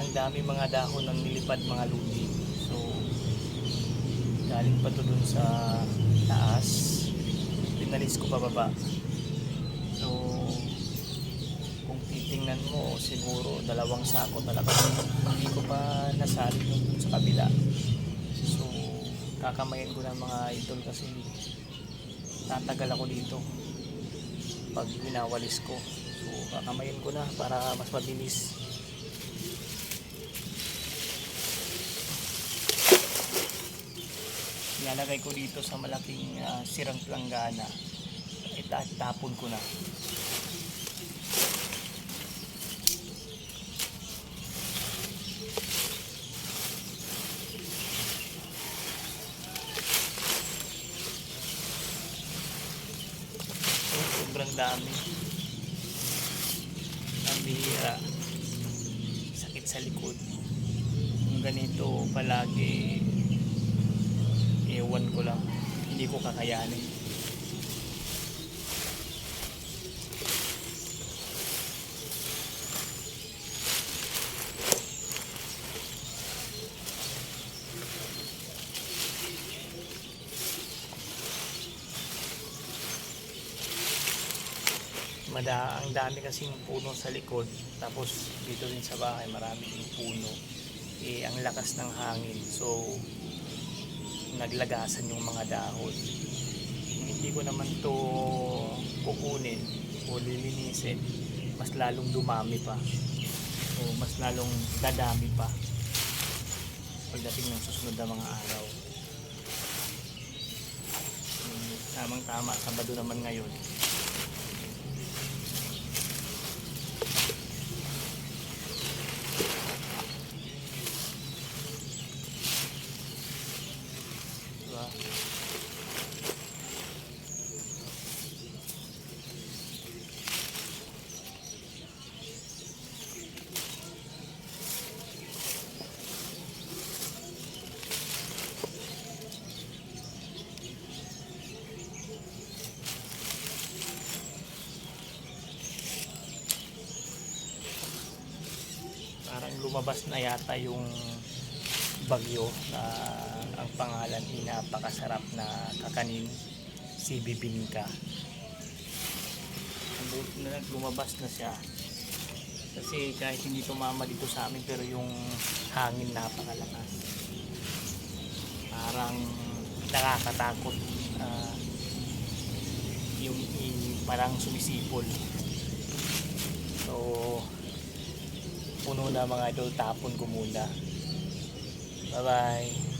ang dami mga dahon ng nilipad mga ludi. So galing pa to dun sa taas, pinalis ko pababa. So kung titingnan mo siguro 2 sako talaga, hindi ko pa nasali dun sa kabila. So kakamayin ko ng mga idol kasi tatagal ako dito pag winawalis ko. So kakamayin ko na para mas mabilis. Ilalagay ko dito sa malaking sirang planggana. Itapon ko na. So, sobrang dami. Ang bihira. Sakit sa likod. Yung ganito palagi, ewan ko lang, hindi ko kakayanin. Ang dami kasing puno sa likod, tapos dito rin sa bahay marami din puno. Ang lakas ng hangin, so naglagasan yung mga dahon. Hindi ko naman to kukunin o lilinisin, mas lalong dumami pa o mas lalong dadami pa pagdating ng susunod na mga araw. Tamang tama, Sabado naman ngayon. Diba? Parang lumabas na yata yung bagyo na ang pangalan ay napakasarap na kakanin, si bibingka. Lumabas na siya kasi kahit hindi tumama dito sa amin, pero yung hangin napakalakas, parang nakakatakot. Yung parang sumisipol. So puno na mga idol, tapon ko muna. Bye bye.